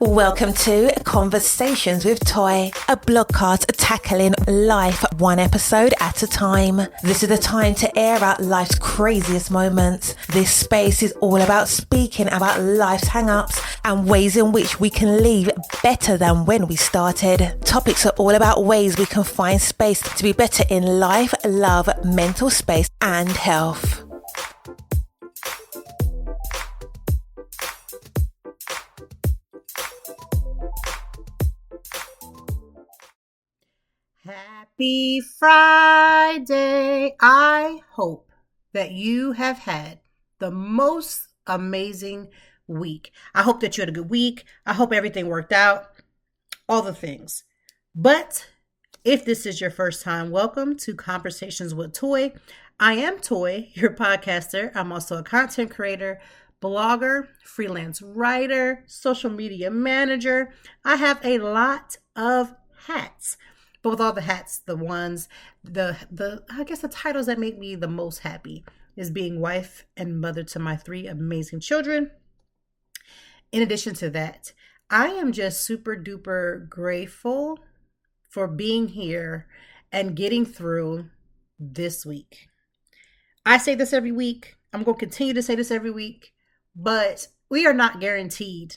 Welcome to Conversations with Toy, a blogcast tackling life one episode at a time. This is the time to air out life's craziest moments. This space is all about speaking about life's hang-ups and ways in which we can leave better than when we started. Topics are all about ways we can find space to be better in life, love, mental space, and health. Happy Friday. I hope that you have had the most amazing week. I hope that you had a good week. I hope everything worked out, all the things. But if this is your first time, welcome to Conversations with Toy. I am Toy, your podcaster. I'm also a content creator, blogger, freelance writer, social media manager. I have a lot of hats. But with all the hats, the titles that make me the most happy is being wife and mother to my 3 amazing children. In addition to that, I am just super duper grateful for being here and getting through this week. I say this every week. I'm going to continue to say this every week, but we are not guaranteed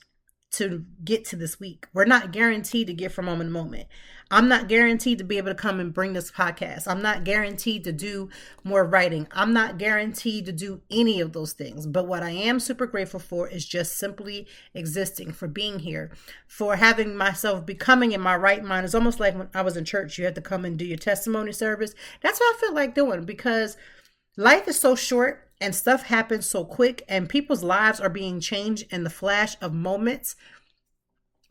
to get to this week. We're not guaranteed to get from moment to moment. I'm not guaranteed to be able to come and bring this podcast. I'm not guaranteed to do more writing. I'm not guaranteed to do any of those things. But what I am super grateful for is just simply existing, for being here, for having myself becoming in my right mind. It's almost like when I was in church, you had to come and do your testimony service. That's what I feel like doing, because life is so short and stuff happens so quick and people's lives are being changed in the flash of moments.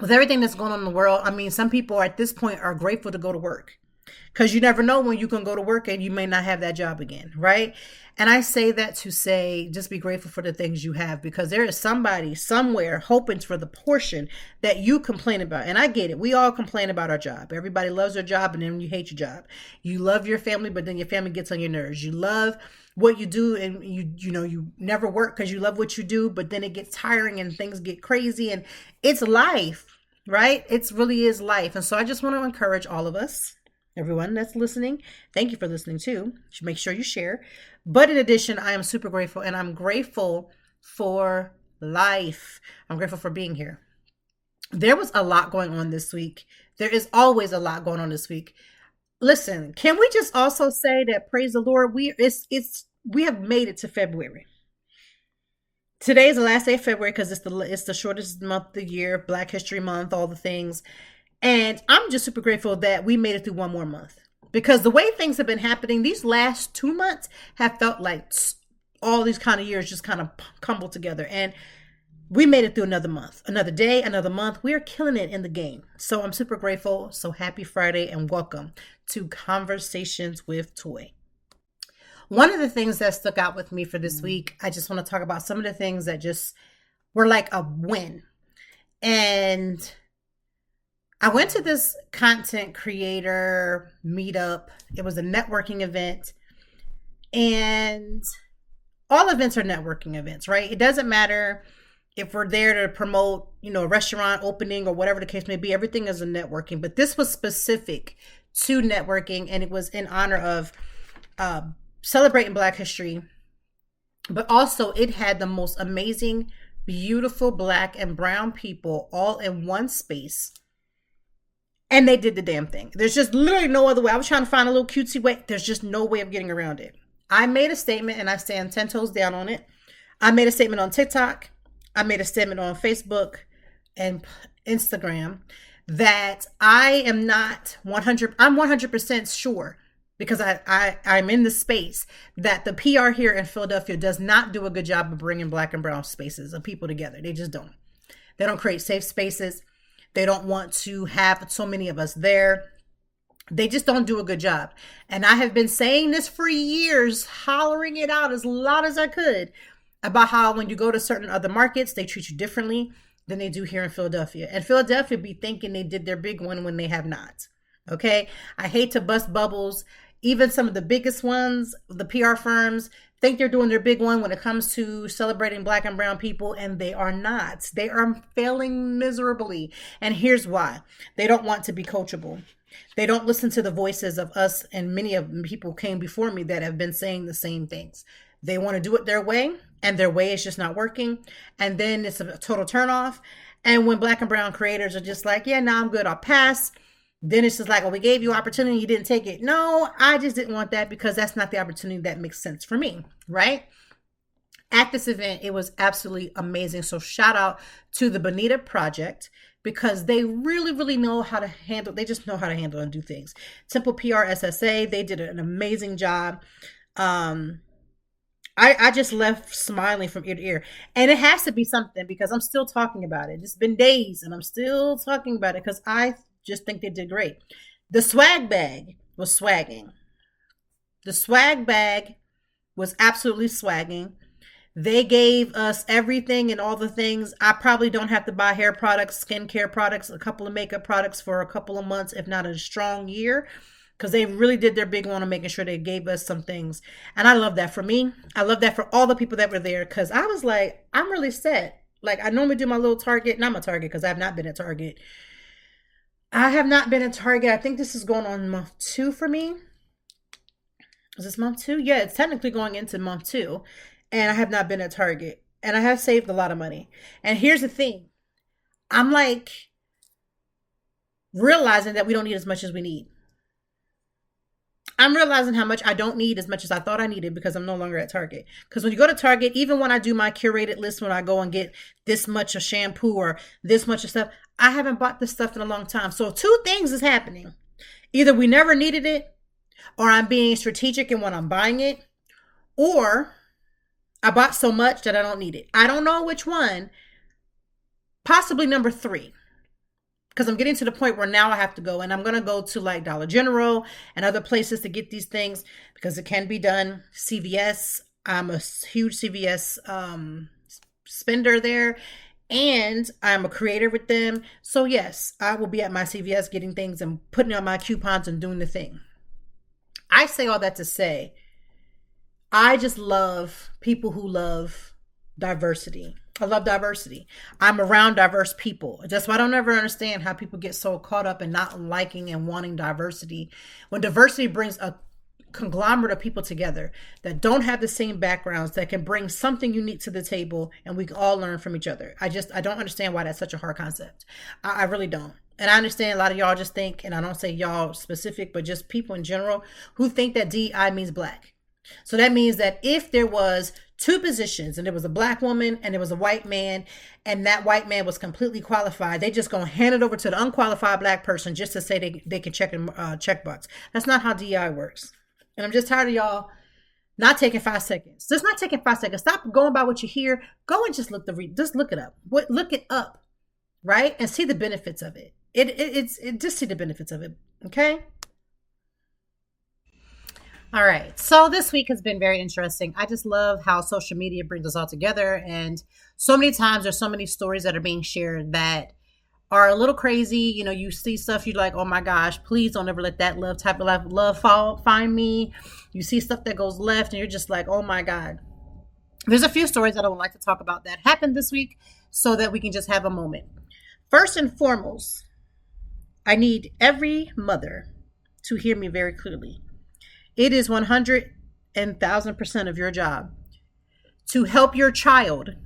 With everything that's going on in the world, I mean, some people at this point are grateful to go to work because you never know when you can go to work and you may not have that job again, right? And I say that to say, just be grateful for the things you have, because there is somebody somewhere hoping for the portion that you complain about. And I get it. We all complain about our job. Everybody loves their job and then you hate your job. You love your family, but then your family gets on your nerves. You love what you do and you never work because you love what you do, but then it gets tiring and things get crazy and it's life, right? It really is life. And so I just want to encourage all of us, everyone that's listening. Thank you for listening too. Make sure you share. But in addition, I am super grateful, and I'm grateful for life. I'm grateful for being here. There was a lot going on this week. There is always a lot going on this week. Listen, can we just also say that, praise the Lord, we have made it to February. Today is the last day of February because it's the shortest month of the year, Black History Month, all the things. And I'm just super grateful that we made it through one more month, because the way things have been happening, these last 2 months have felt like all these kind of years just kind of crumbled together. And we made it through another month, another day, another month. We are killing it in the game. So I'm super grateful. So happy Friday and welcome to Conversations with Toy. One of the things that stuck out with me for this week, I just want to talk about some of the things that just were like a win. And I went to this content creator meetup. It was a networking event. And all events are networking events, right? It doesn't matter if we're there to promote, a restaurant opening or whatever the case may be. Everything is a networking. But this was specific to networking, and it was in honor of celebrating Black history. But also it had the most amazing, beautiful Black and brown people all in one space. And they did the damn thing. There's just literally no other way. I was trying to find a little cutesy way. There's just no way of getting around it. I made a statement, and I stand 10 toes down on it. I made a statement on TikTok. I made a statement on Facebook and Instagram that I'm 100% sure, because I'm in the space, that the PR here in Philadelphia does not do a good job of bringing Black and brown spaces of people together. They just don't. They don't create safe spaces. They don't want to have so many of us there. They just don't do a good job. And I have been saying this for years, hollering it out as loud as I could, about how when you go to certain other markets, they treat you differently than they do here in Philadelphia. And Philadelphia be thinking they did their big one when they have not. Okay? I hate to bust bubbles. Even some of the biggest ones, the PR firms, think they're doing their big one when it comes to celebrating Black and brown people, and they are not. They are failing miserably. And here's why. They don't want to be coachable. They don't listen to the voices of us, and many of people came before me that have been saying the same things. They want to do it their way, and their way is just not working. And then it's a total turnoff. And when Black and brown creators are just like, yeah, no, I'm good, I'll pass. Then it's just like, oh, we gave you opportunity, you didn't take it. No, I just didn't want that because that's not the opportunity that makes sense for me, right? At this event, it was absolutely amazing. So shout out to the Bonita Project, because they really, really know how to handle, they just know how to handle and do things. Temple PR SSA, they did an amazing job. I just left smiling from ear to ear. And it has to be something because I'm still talking about it. It's been days and I'm still talking about it because I just think they did great. The swag bag was swagging. The swag bag was absolutely swagging. They gave us everything and all the things. I probably don't have to buy hair products, skincare products, a couple of makeup products for a couple of months, if not a strong year, because they really did their big one on making sure they gave us some things. And I love that for me. I love that for all the people that were there, because I was like, I'm really set. Like, I normally do my little Target, not my Target, because I have not been at Target. I have not been at Target. I think this is going on month 2 for me. Is this month 2? Yeah, it's technically going into month 2. And I have not been at Target. And I have saved a lot of money. And here's the thing. I'm like realizing that we don't need as much as we need. I'm realizing how much I don't need as much as I thought I needed because I'm no longer at Target. Because when you go to Target, even when I do my curated list, when I go and get this much of shampoo or this much of stuff, I haven't bought this stuff in a long time. So 2 things is happening. Either we never needed it, or I'm being strategic in when I'm buying it, or I bought so much that I don't need it. I don't know which one. Possibly number 3. Because I'm getting to the point where now I have to go, and I'm going to go to like Dollar General and other places to get these things because it can be done. CVS, I'm a huge CVS spender there, and I'm a creator with them. So yes, I will be at my CVS getting things and putting on my coupons and doing the thing. I say all that to say, I just love people who love diversity. I love diversity. I'm around diverse people. That's why I don't ever understand how people get so caught up in not liking and wanting diversity, when diversity brings a conglomerate of people together that don't have the same backgrounds, that can bring something unique to the table, and we can all learn from each other. I don't understand why that's such a hard concept. I really don't. And I understand a lot of y'all just think, and I don't say y'all specific, but just people in general who think that DEI means black. So that means that if there was 2 positions and there was a black woman and there was a white man, and that white man was completely qualified, they just gonna hand it over to the unqualified black person just to say they can check in checkbox. That's not how DEI works. And I'm just tired of y'all not taking 5 seconds. Just not taking 5 seconds. Stop going by what you hear. Go and just look it up. Look it up, right? And see the benefits of it. Just see the benefits of it. Okay. All right. So this week has been very interesting. I just love how social media brings us all together. And so many times there's so many stories that are being shared that are a little crazy. You know, you see stuff, you're like, oh my gosh, please don't ever let that type of love find me. You see stuff that goes left and you're just like, oh my God. There's a few stories that I would like to talk about that happened this week so that we can just have a moment. First and foremost, I need every mother to hear me very clearly. It is 1,000% of your job to help your child,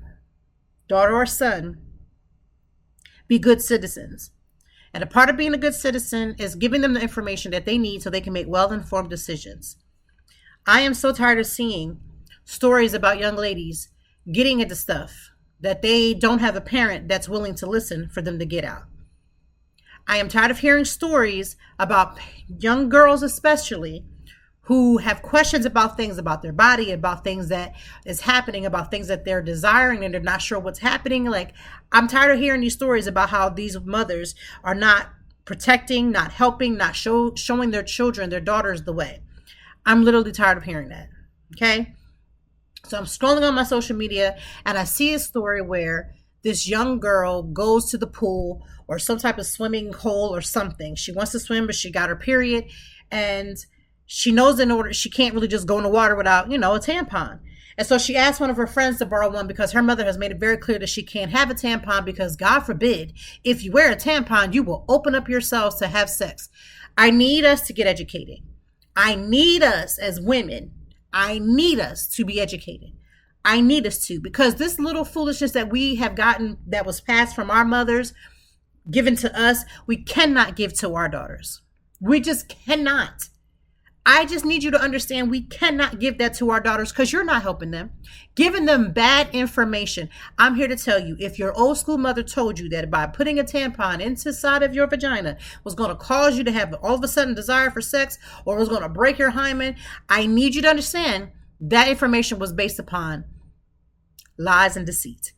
daughter or son, be good citizens. And a part of being a good citizen is giving them the information that they need so they can make well-informed decisions. I am so tired of seeing stories about young ladies getting into stuff that they don't have a parent that's willing to listen for them to get out. I am tired of hearing stories about young girls especially who have questions about things about their body, about things that is happening, about things that they're desiring and they're not sure what's happening. Like, I'm tired of hearing these stories about how these mothers are not protecting, not helping, not showing their children, their daughters the way. I'm literally tired of hearing that. Okay. So I'm scrolling on my social media and I see a story where this young girl goes to the pool or some type of swimming hole or something. She wants to swim, but she got her period. And She knows in order, she can't really just go in the water without, a tampon. And so she asked one of her friends to borrow one because her mother has made it very clear that she can't have a tampon because, God forbid, if you wear a tampon, you will open up yourselves to have sex. I need us to get educated. I need us as women. I need us to be educated. I need us to, because this little foolishness that we have gotten, that was passed from our mothers, given to us, we cannot give to our daughters. We just cannot. I just need you to understand we cannot give that to our daughters because you're not helping them, giving them bad information. I'm here to tell you, if your old school mother told you that by putting a tampon inside of your vagina was going to cause you to have all of a sudden desire for sex or was going to break your hymen, I need you to understand that information was based upon lies and deceit.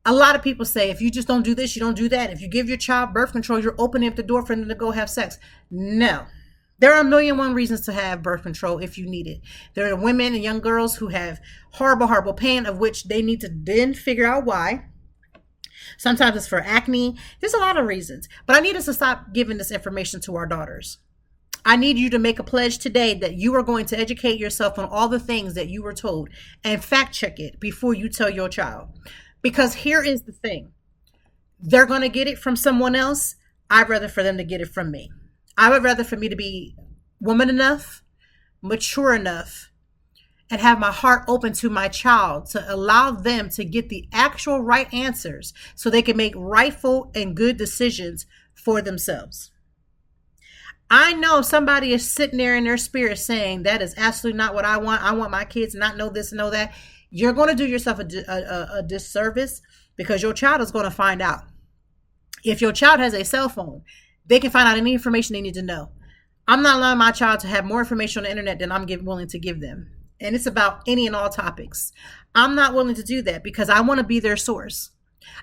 A lot of people say, if you just don't do this, you don't do that. If you give your child birth control, you're opening up the door for them to go have sex. No. There are a million one reasons to have birth control if you need it. There are women and young girls who have horrible, horrible pain, of which they need to then figure out why. Sometimes it's for acne. There's a lot of reasons. But I need us to stop giving this information to our daughters. I need you to make a pledge today that you are going to educate yourself on all the things that you were told and fact check it before you tell your child. Because here is the thing. They're going to get it from someone else. I'd rather for them to get it from me. I would rather for me to be woman enough, mature enough, and have my heart open to my child to allow them to get the actual right answers so they can make rightful and good decisions for themselves. I know somebody is sitting there in their spirit saying, that is absolutely not what I want. I want my kids to not know this and know that. You're going to do yourself a disservice because your child is going to find out. If your child has a cell phone, they can find out any information they need to know. I'm not allowing my child to have more information on the internet than I'm willing to give them. And it's about any and all topics. I'm not willing to do that because I want to be their source.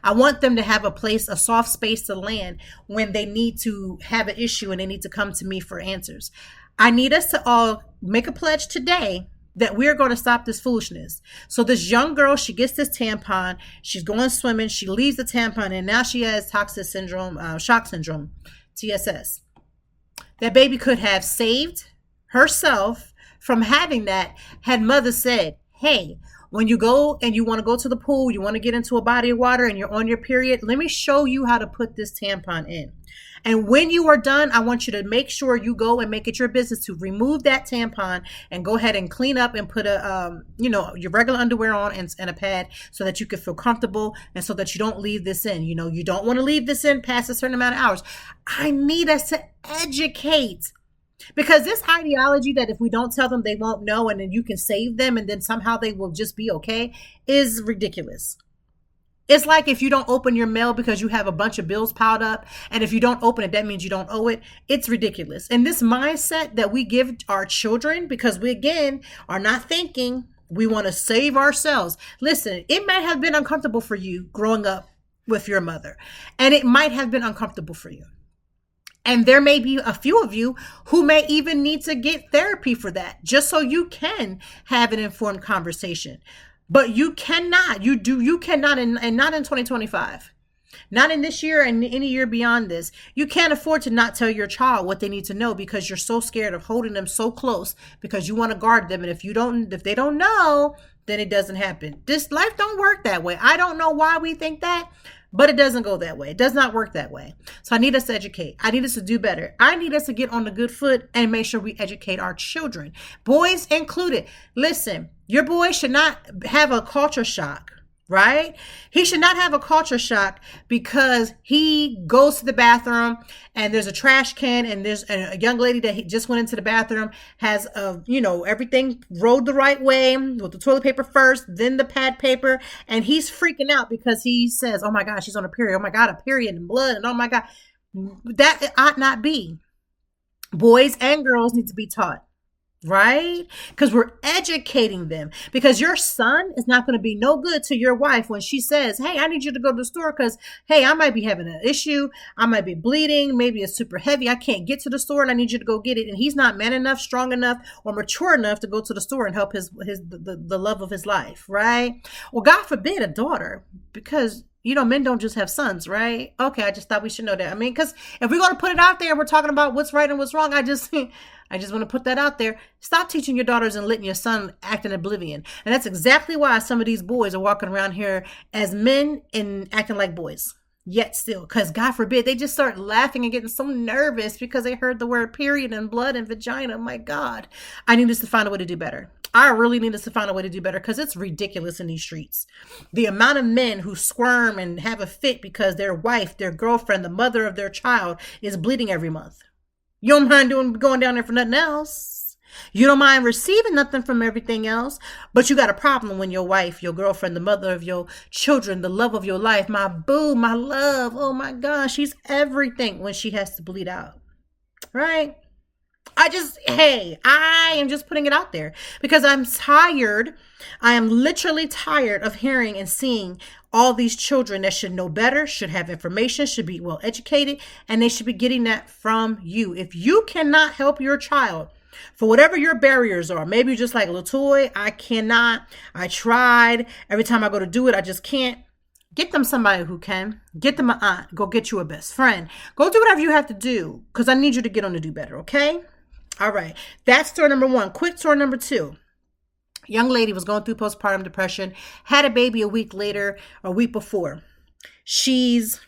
I want them to have a place, a soft space to land when they need to have an issue and they need to come to me for answers. I need us to all make a pledge today that we're going to stop this foolishness. So this young girl, she gets this tampon, she's going swimming, she leaves the tampon, and now she has toxic syndrome, shock syndrome, TSS. That baby could have saved herself from having that had mother said, hey, when you go and you want to go to the pool, you want to get into a body of water and you're on your period, let me show you how to put this tampon in. And when you are done, I want you to make sure you go and make it your business to remove that tampon and go ahead and clean up and put your regular underwear on and a pad so that you can feel comfortable and so that you don't leave this in. You don't want to leave this in past a certain amount of hours. I need us to educate. Because this ideology that if we don't tell them, they won't know and then you can save them and then somehow they will just be okay is ridiculous. It's like if you don't open your mail because you have a bunch of bills piled up, and if you don't open it, that means you don't owe it. It's ridiculous. And this mindset that we give our children, because we, again, are not thinking we want to save ourselves. Listen, it might have been uncomfortable for you growing up with your mother, and it might have been uncomfortable for you. And there may be a few of you who may even need to get therapy for that, just so you can have an informed conversation. But you cannot, and not in 2025, not in this year and any year beyond this. You can't afford to not tell your child what they need to know because you're so scared of holding them so close because you want to guard them. And if they don't know, then it doesn't happen. This life don't work that way. I don't know why we think that, but it doesn't go that way. It does not work that way. So I need us to educate. I need us to do better. I need us to get on the good foot and make sure we educate our children, boys included. Listen, your boy should not have a culture shock, right? He should not have a culture shock because he goes to the bathroom and there's a trash can and there's a young lady that he just went into the bathroom has everything rolled the right way with the toilet paper first, then the pad paper, and he's freaking out because he says, oh my God, she's on a period. Oh my God, a period and blood. And oh my God, that ought not be. Boys and girls need to be taught. Right? Because we're educating them. Because your son is not going to be no good to your wife when she says, hey, I need you to go to the store because, hey, I might be having an issue. I might be bleeding. Maybe it's super heavy. I can't get to the store and I need you to go get it. And he's not man enough, strong enough, or mature enough to go to the store and help the love of his life. Right? Well, God forbid a daughter, because Men don't just have sons, right? Okay, I just thought we should know that. I mean, because if we're going to put it out there, we're talking about what's right and what's wrong. I just want to put that out there. Stop teaching your daughters and letting your son act in oblivion. And that's exactly why some of these boys are walking around here as men and acting like boys. Yet still, because God forbid, they just start laughing and getting so nervous because they heard the word period and blood and vagina. My God, I need us to find a way to do better. I really need us to find a way to do better because it's ridiculous in these streets. The amount of men who squirm and have a fit because their wife, their girlfriend, the mother of their child is bleeding every month. You don't mind going down there for nothing else. You don't mind receiving nothing from everything else, but you got a problem when your wife, your girlfriend, the mother of your children, the love of your life, my boo, my love, oh my gosh, she's everything when she has to bleed out, right? I am just putting it out there because I'm tired. I am literally tired of hearing and seeing all these children that should know better, should have information, should be well educated, and they should be getting that from you. If you cannot help your child for whatever your barriers are, maybe you're just like, LaToy, I cannot, I tried, every time I go to do it, I just can't. Get them somebody who can. Get them an aunt. Go get you a best friend. Go do whatever you have to do because I need you to get on to do better, okay? All right. That's story number one. Quick story number two. Young lady was going through postpartum depression, had a baby a week before. She's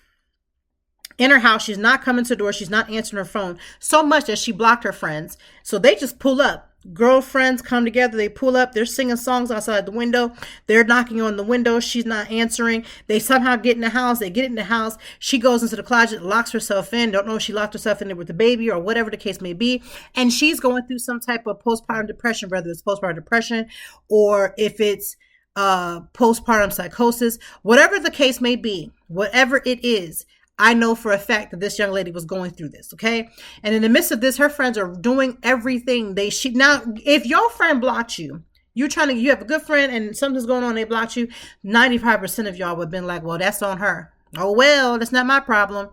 in her house. She's not coming to the door. She's not answering her phone so much that she blocked her friends. So they just pull up. Girlfriends come together. They pull up. They're singing songs outside the window. They're knocking on the window. She's not answering. They somehow get in the house. They get in the house. She goes into the closet, locks herself in. Don't know if she locked herself in there with the baby or whatever the case may be. And she's going through some type of postpartum depression, whether it's postpartum depression or if it's postpartum psychosis, whatever the case may be, whatever it is. I know for a fact that this young lady was going through this, okay? And in the midst of this, her friends are doing everything now, if your friend blocked you, you have a good friend and something's going on, they blocked you, 95% of y'all would have been like, well, that's on her. Oh, well, that's not my problem.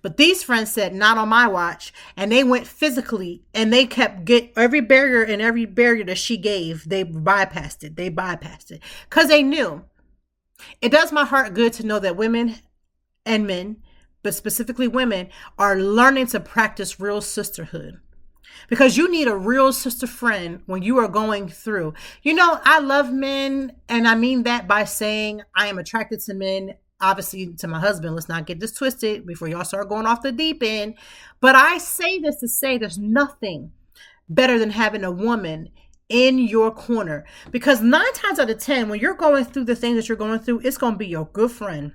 But these friends said, not on my watch. And they went physically and they kept every barrier that she gave, they bypassed it. Because they knew. It does my heart good to know that women and men, but specifically women, are learning to practice real sisterhood. Because you need a real sister friend when you are going through. I love men, and I mean that by saying I am attracted to men, obviously to my husband. Let's not get this twisted before y'all start going off the deep end. But I say this to say there's nothing better than having a woman in your corner. Because 9 times out of 10, when you're going through the things that you're going through, it's going to be your good friend,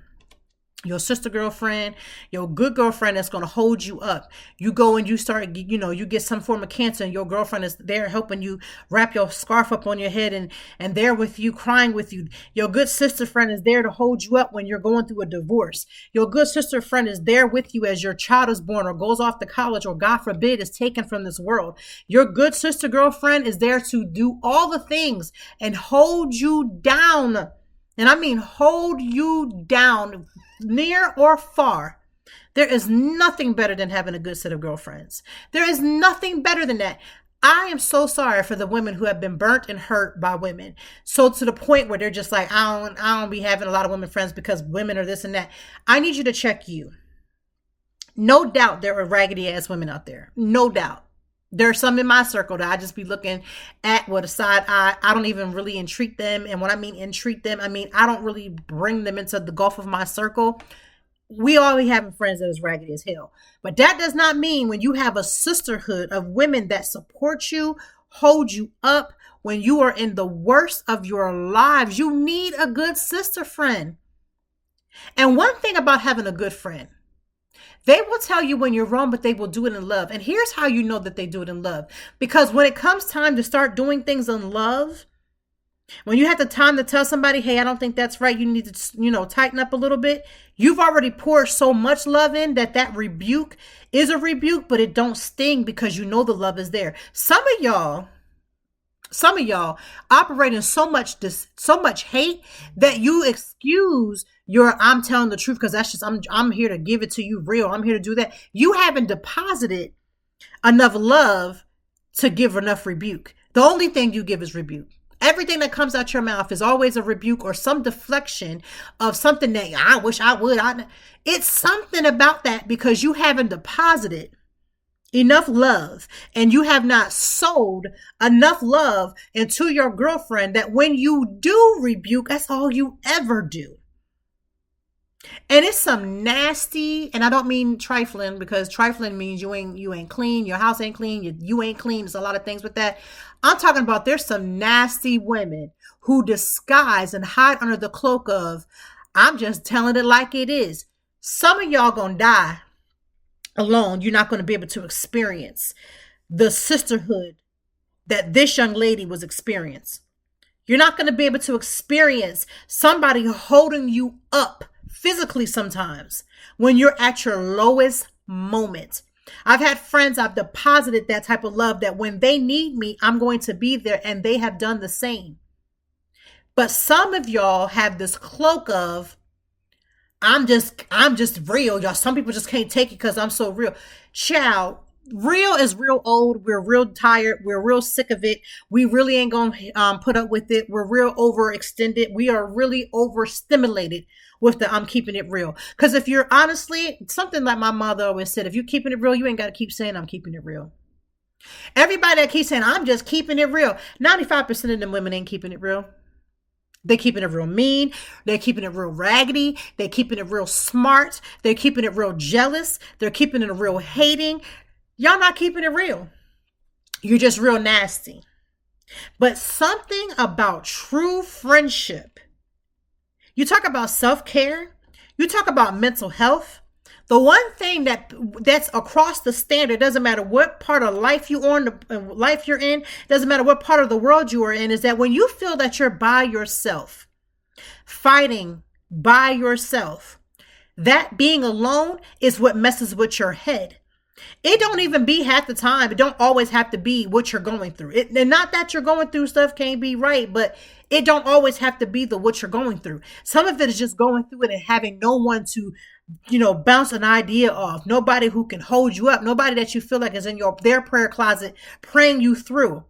your sister girlfriend, your good girlfriend that's going to hold you up. You go and you start, you get some form of cancer and your girlfriend is there helping you wrap your scarf up on your head and there with you, crying with you. Your good sister friend is there to hold you up when you're going through a divorce. Your good sister friend is there with you as your child is born or goes off to college or God forbid is taken from this world. Your good sister girlfriend is there to do all the things and hold you down. And I mean, hold you down, near or far. There is nothing better than having a good set of girlfriends. There is nothing better than that. I am so sorry for the women who have been burnt and hurt by women. So to the point where they're just like, I don't be having a lot of women friends because women are this and that. I need you to check you. No doubt there are raggedy ass women out there. No doubt. There are some in my circle that I just be looking at with a side eye. I don't even really entreat them. And when I mean entreat them, I mean, I don't really bring them into the gulf of my circle. We all be having friends that is raggedy as hell. But that does not mean when you have a sisterhood of women that support you, hold you up when you are in the worst of your lives. You need a good sister friend. And one thing about having a good friend, they will tell you when you're wrong, but they will do it in love. And here's how you know that they do it in love. Because when it comes time to start doing things in love, when you have the time to tell somebody, hey, I don't think that's right, you need to, tighten up a little bit. You've already poured so much love in that rebuke is a rebuke, but it don't sting because you know the love is there. Some of y'all operate in so much hate that you excuse your I'm telling the truth because that's just I'm here to give it to you real. I'm here to do that. You haven't deposited enough love to give enough rebuke. The only thing you give is rebuke. Everything that comes out your mouth is always a rebuke or some deflection of something that I wish I would. It's something about that because you haven't deposited enough love and you have not sowed enough love into your girlfriend that when you do rebuke, that's all you ever do. And it's some nasty, and I don't mean trifling, because trifling means you ain't clean, your house ain't clean, you ain't clean. There's a lot of things with that. I'm talking about there's some nasty women who disguise and hide under the cloak of, I'm just telling it like it is. Some of y'all gonna die alone. You're not going to be able to experience the sisterhood that this young lady was experiencing. You're not going to be able to experience somebody holding you up physically sometimes when you're at your lowest moment. I've had friends, I've deposited that type of love that when they need me, I'm going to be there, and they have done the same. But some of y'all have this cloak of, I'm just real, y'all. Some people just can't take it because I'm so real. Child, real is real old. We're real tired. We're real sick of it. We really ain't going to put up with it. We're real overextended. We are really overstimulated with the I'm keeping it real. Because if you're honestly, something like my mother always said, if you're keeping it real, you ain't got to keep saying I'm keeping it real. Everybody that keeps saying I'm just keeping it real, 95% of them women ain't keeping it real. They're keeping it real mean. They're keeping it real raggedy. They're keeping it real smart. They're keeping it real jealous. They're keeping it real hating. Y'all not keeping it real. You're just real nasty. But something about true friendship. You talk about self-care. You talk about mental health. The one thing that's across the standard, doesn't matter what part of life you're in, doesn't matter what part of the world you are in, is that when you feel that you're by yourself, fighting by yourself, that being alone is what messes with your head. It don't even be half the time. It don't always have to be what you're going through. And not that you're going through stuff can't be right, but it don't always have to be what you're going through. Some of it is just going through it and having no one to, bounce an idea off. Nobody who can hold you up. Nobody that you feel like is in their prayer closet praying you through.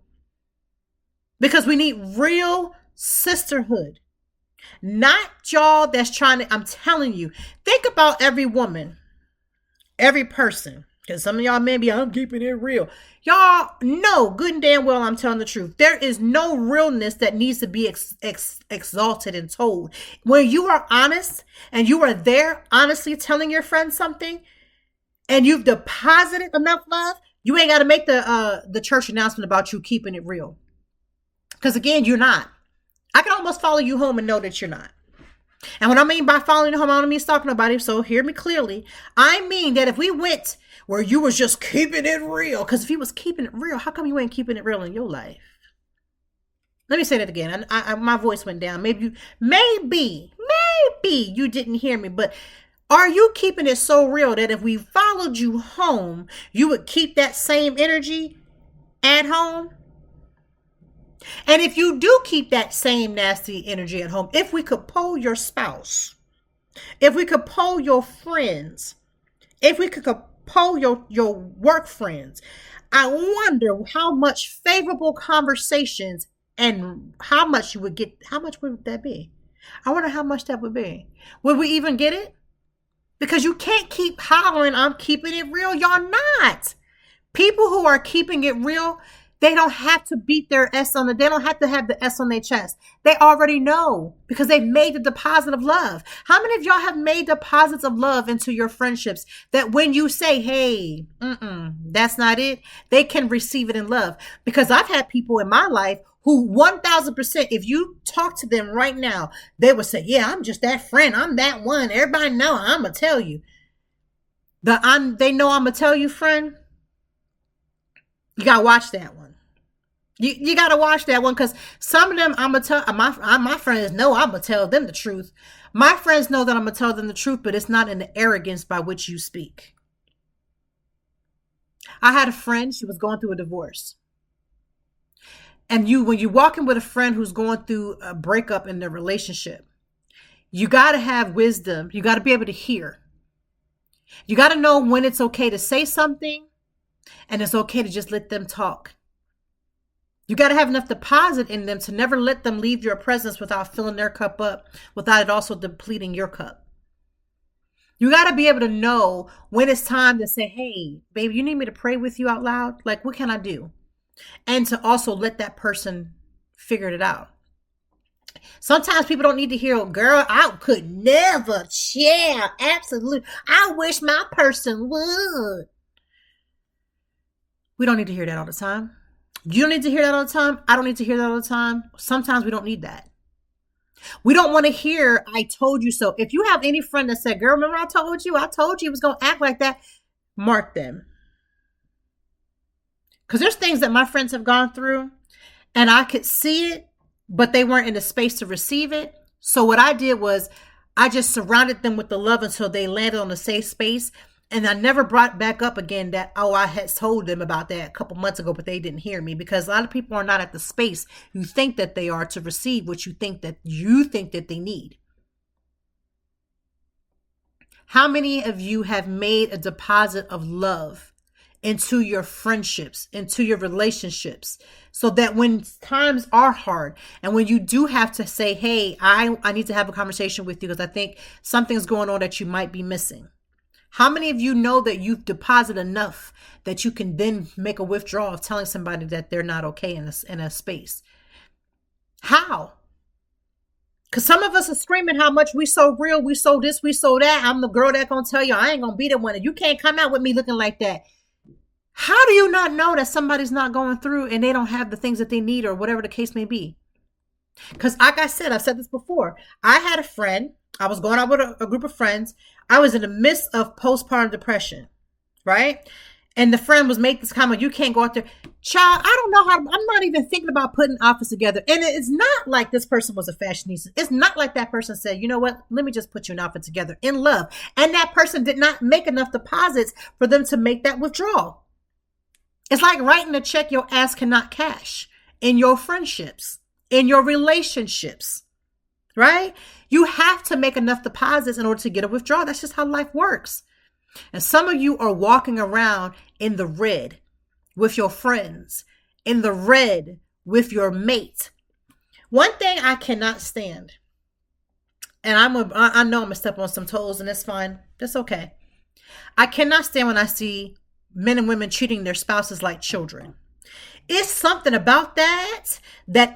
Because we need real sisterhood. Not y'all that's trying to, I'm telling you, think about every woman, every person. Because some of y'all maybe I'm keeping it real. Y'all know good and damn well I'm telling the truth. There is no realness that needs to be exalted and told. When you are honest and you are there honestly telling your friend something and you've deposited enough love, you ain't got to make the church announcement about you keeping it real. Because again, you're not. I can almost follow you home and know that you're not. And what I mean by following you home, I don't mean stalking nobody. So hear me clearly. I mean that if we went where you was just keeping it real, because if you was keeping it real, how come you ain't keeping it real in your life? Let me say that again. My voice went down. Maybe you didn't hear me, but are you keeping it so real that if we followed you home, you would keep that same energy at home? And if you do keep that same nasty energy at home, if we could poll your spouse, if we could poll your friends, if we could poll your work friends, I wonder how much favorable conversations and how much you would get. How much would that be? I wonder how much that would be. Would we even get it? Because you can't keep hollering, I'm keeping it real. Y'all not. People who are keeping it real, they don't have to beat their S on they don't have to have the S on their chest. They already know because they've made the deposit of love. How many of y'all have made deposits of love into your friendships that when you say, hey, that's not it, they can receive it in love? Because I've had people in my life who 1000%, if you talk to them right now, they would say, yeah, I'm just that friend. I'm that one. Everybody know I'm going to tell you. They know I'm going to tell you, friend. You got to watch that one. You got to watch that one because some of them I'm going to tell, my friends know I'm going to tell them the truth. My friends know that I'm going to tell them the truth, but it's not in the arrogance by which you speak. I had a friend, she was going through a divorce. And when you walk in with a friend who's going through a breakup in their relationship, you got to have wisdom. You got to be able to hear. You got to know when it's okay to say something and it's okay to just let them talk. You got to have enough deposit in them to never let them leave your presence without filling their cup up, without it also depleting your cup. You got to be able to know when it's time to say, hey, baby, you need me to pray with you out loud? Like, what can I do? And to also let that person figure it out. Sometimes people don't need to hear, girl, I could never share. Absolutely. I wish my person would. We don't need to hear that all the time. You don't need to hear that all the time. I don't need to hear that all the time. Sometimes we don't need that. We don't want to hear, I told you so. If you have any friend that said, girl, remember I told you he was going to act like that, mark them. Because there's things that my friends have gone through and I could see it, but they weren't in the space to receive it. So what I did was I just surrounded them with the love until they landed on a safe space. And I never brought back up again that, oh, I had told them about that a couple months ago, but they didn't hear me, because a lot of people are not at the space you think that they are to receive what you think that they need. How many of you have made a deposit of love into your friendships, into your relationships, so that when times are hard and when you do have to say, hey, I need to have a conversation with you because I think something's going on that you might be missing. How many of you know that you've deposited enough that you can then make a withdrawal of telling somebody that they're not okay in a space? How? Because some of us are screaming how much we so real, we so this, we so that. I'm the girl that gonna tell you I ain't gonna be the one. And you can't come out with me looking like that. How do you not know that somebody's not going through and they don't have the things that they need or whatever the case may be? Because like I said, I've said this before. I had a friend. I was going out with a group of friends. I was in the midst of postpartum depression, right? And the friend was making this comment, you can't go out there. Child, I don't know how, I'm not even thinking about putting outfits together. And it's not like this person was a fashionista. It's not like that person said, you know what, let me just put you an outfit together in love. And that person did not make enough deposits for them to make that withdrawal. It's like writing a check your ass cannot cash in your friendships, in your relationships, right? You have to make enough deposits in order to get a withdrawal. That's just how life works. And some of you are walking around in the red with your friends, in the red with your mate. One thing I cannot stand, and I know I'm gonna step on some toes, and it's fine. That's okay. I cannot stand when I see men and women treating their spouses like children. It's something about that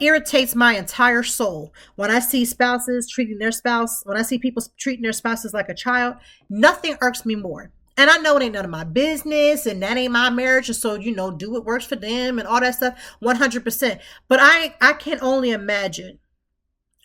irritates my entire soul. When I see spouses treating their spouse, when I see people treating their spouses like a child, nothing irks me more. And I know it ain't none of my business and that ain't my marriage. And so, do what works for them and all that stuff, 100%. But I can only imagine.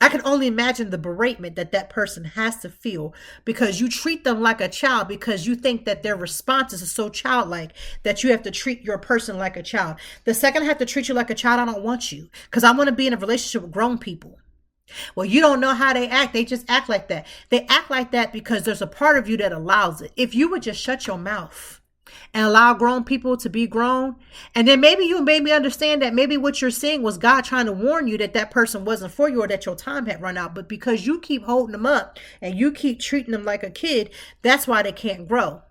I can only imagine the beratement that person has to feel because you treat them like a child because you think that their responses are so childlike that you have to treat your person like a child. The second I have to treat you like a child, I don't want you because I want to be in a relationship with grown people. Well, you don't know how they act. They just act like that. They act like that because there's a part of you that allows it. If you would just shut your mouth and allow grown people to be grown. And then maybe you made me understand that maybe what you're seeing was God trying to warn you that person wasn't for you or that your time had run out. But because you keep holding them up and you keep treating them like a kid, that's why they can't grow.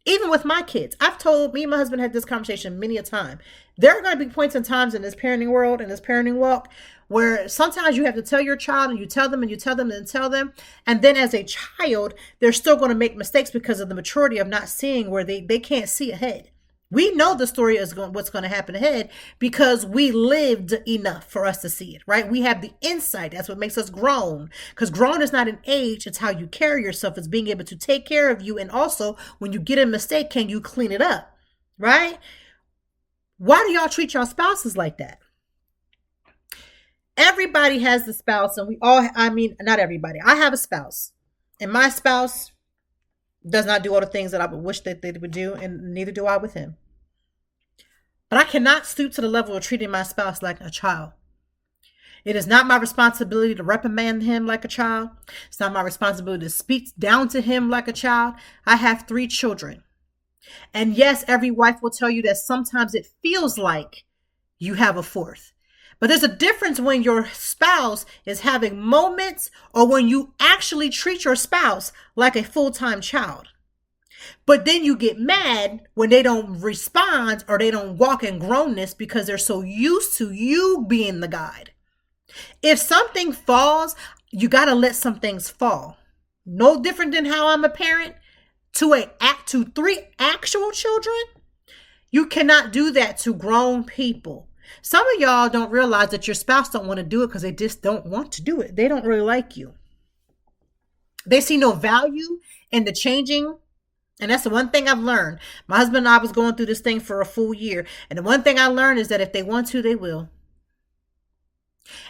Even with my kids, me and my husband had this conversation many a time. There are going to be points and times in this parenting world, in this parenting walk, where sometimes you have to tell your child and you tell them and you tell them and tell them. And then as a child, they're still going to make mistakes because of the maturity of not seeing where they can't see ahead. We know the story is what's going to happen ahead because we lived enough for us to see it, right? We have the insight. That's what makes us grown, because grown is not an age. It's how you carry yourself. It's being able to take care of you. And also when you get a mistake, can you clean it up, right? Why do y'all treat your spouses like that? Everybody has the spouse and not everybody. I have a spouse and my spouse does not do all the things that I would wish that they would do, and neither do I with him. But I cannot stoop to the level of treating my spouse like a child. It is not my responsibility to reprimand him like a child. It's not my responsibility to speak down to him like a child. I have 3 children. And yes, every wife will tell you that sometimes it feels like you have a 4th. But there's a difference when your spouse is having moments or when you actually treat your spouse like a full-time child. But then you get mad when they don't respond or they don't walk in grownness because they're so used to you being the guide. If something falls, you got to let some things fall. No different than how I'm a parent to 3 actual children. You cannot do that to grown people. Some of y'all don't realize that your spouse don't want to do it because they just don't want to do it. They don't really like you. They see no value in the changing. And that's the one thing I've learned. My husband and I was going through this thing for a full year. And the one thing I learned is that if they want to, they will.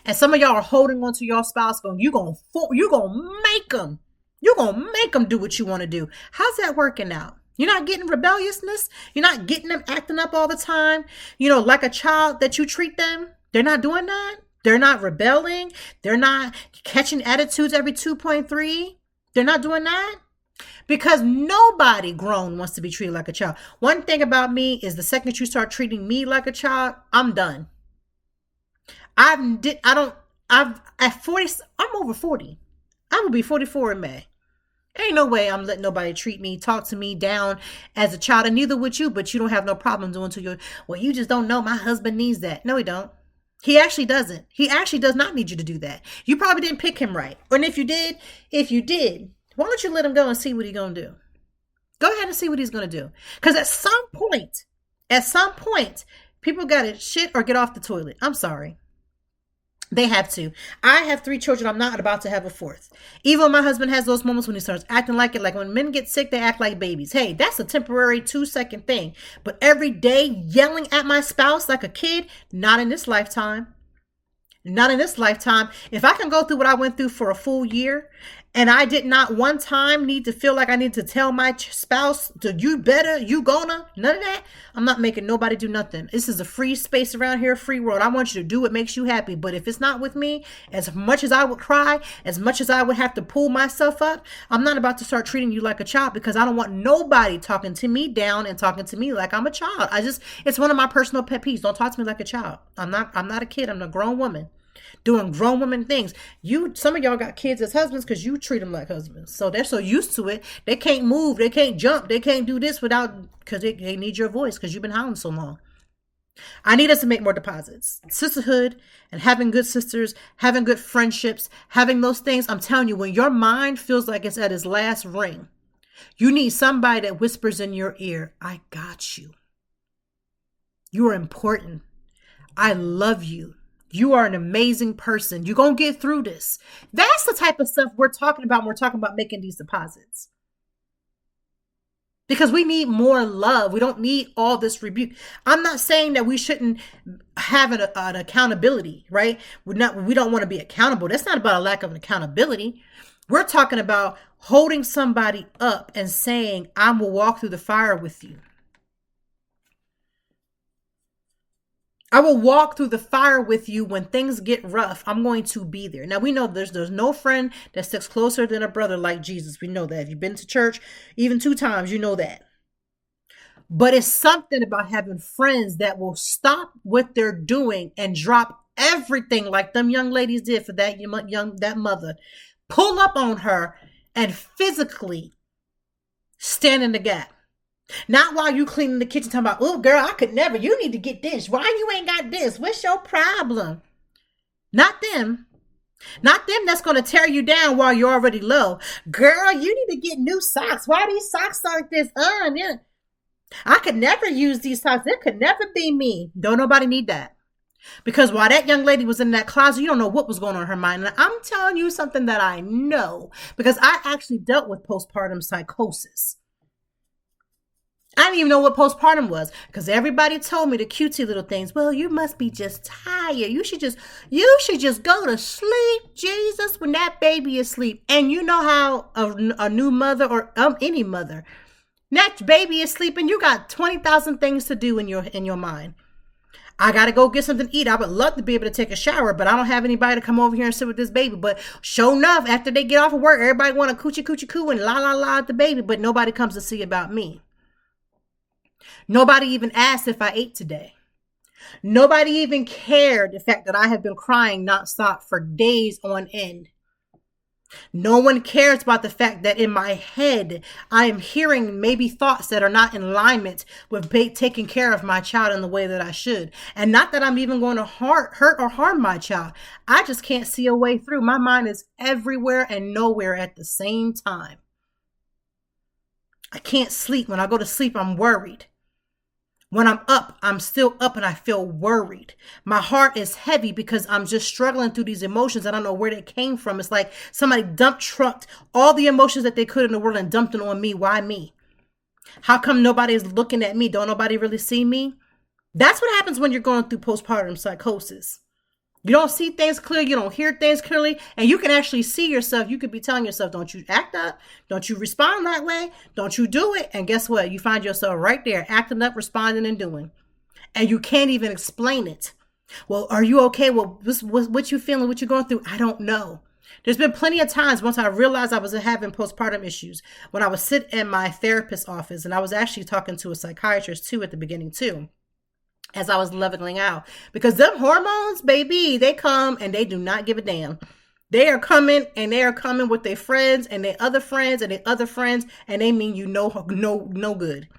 And some of y'all are holding on to your spouse going, you're going to make them. You're going to make them do what you want to do. How's that working out? You're not getting rebelliousness. You're not getting them acting up all the time. Like a child that you treat them. They're not doing that. They're not rebelling. They're not catching attitudes every 2.3. They're not doing that. Because nobody grown wants to be treated like a child. One thing about me is the second you start treating me like a child, I'm done. I'm over 40. I will be 44 in May. Ain't no way I'm letting nobody treat me, talk to me down as a child, and neither would you, but you don't have no problem doing to you just don't know my husband needs that. No, he don't. He actually doesn't. He actually does not need you to do that. You probably didn't pick him right. And if you did, why don't you let him go and see what he's going to do? Go ahead and see what he's going to do. Because at some point, people got to shit or get off the toilet. I'm sorry. They have to. I have 3 children. I'm not about to have a 4th. Even when my husband has those moments when he starts acting like it, like when men get sick, they act like babies. Hey, that's a temporary 2-second thing. But every day yelling at my spouse like a kid, not in this lifetime. Not in this lifetime. If I can go through what I went through for a full year and I did not one time need to feel like I need to tell my spouse to you better, you gonna, none of that. I'm not making nobody do nothing. This is a free space around here, free world. I want you to do what makes you happy. But if it's not with me, as much as I would cry, as much as I would have to pull myself up, I'm not about to start treating you like a child because I don't want nobody talking to me down and talking to me like I'm a child. It's one of my personal pet peeves. Don't talk to me like a child. I'm not a kid. I'm a grown woman. Doing grown woman things. Some of y'all got kids as husbands because you treat them like husbands. So they're so used to it. They can't move. They can't jump. They can't do this because they need your voice because you've been howling so long. I need us to make more deposits. Sisterhood and having good sisters, having good friendships, having those things. I'm telling you, when your mind feels like it's at its last ring, you need somebody that whispers in your ear, I got you. You are important. I love you. You are an amazing person. You're going to get through this. That's the type of stuff we're talking about when we're talking about making these deposits. Because we need more love. We don't need all this rebuke. I'm not saying that we shouldn't have an accountability, right? We don't want to be accountable. That's not about a lack of accountability. We're talking about holding somebody up and saying, I will walk through the fire with you. I will walk through the fire with you when things get rough. I'm going to be there. Now, we know there's no friend that sticks closer than a brother like Jesus. We know that. If you've been to church even 2 times, you know that. But it's something about having friends that will stop what they're doing and drop everything like them young ladies did for that mother. Pull up on her and physically stand in the gap. Not while you cleaning the kitchen talking about, oh, girl, I could never. You need to get this. Why you ain't got this? What's your problem? Not them. Not them that's going to tear you down while you're already low. Girl, you need to get new socks. Why are these socks like this? Yeah. I could never use these socks. It could never be me. Don't nobody need that. Because while that young lady was in that closet, you don't know what was going on in her mind. And I'm telling you something that I know because I actually dealt with postpartum psychosis. I didn't even know what postpartum was because everybody told me the cutesy little things. Well, you must be just tired. You should just go to sleep, Jesus, when that baby is asleep. And you know how a new mother or any mother, that baby is sleeping. You got 20,000 things to do in your mind. I got to go get something to eat. I would love to be able to take a shower, but I don't have anybody to come over here and sit with this baby. But sure enough, after they get off of work, everybody want to coochie coo and la la la at the baby, but nobody comes to see about me. Nobody even asked if I ate today. Nobody even cared the fact that I have been crying nonstop for days on end. No one cares about the fact that in my head, I am hearing maybe thoughts that are not in alignment with taking care of my child in the way that I should. And not that I'm even going to hurt or harm my child. I just can't see a way through. My mind is everywhere and nowhere at the same time. I can't sleep. When I go to sleep, I'm worried. When I'm up, I'm still up and I feel worried. My heart is heavy because I'm just struggling through these emotions. I don't know where they came from. It's like somebody trucked all the emotions that they could in the world and dumped it on me. Why me? How come nobody is looking at me? Don't nobody really see me? That's what happens when you're going through postpartum psychosis. You don't see things clearly. You don't hear things clearly. And you can actually see yourself. You could be telling yourself, don't you act up. Don't you respond that way. Don't you do it. And guess what? You find yourself right there acting up, responding, and doing. And you can't even explain it. Well, are you okay? Well, what you feeling? What you going through? I don't know. There's been plenty of times once I realized I was having postpartum issues when I would sit in my therapist's office. And I was actually talking to a psychiatrist too at the beginning too, as I was leveling out, because them hormones, baby, they come and they do not give a damn. They are coming and they are coming with their friends and their other friends and their other friends, and they mean you no good.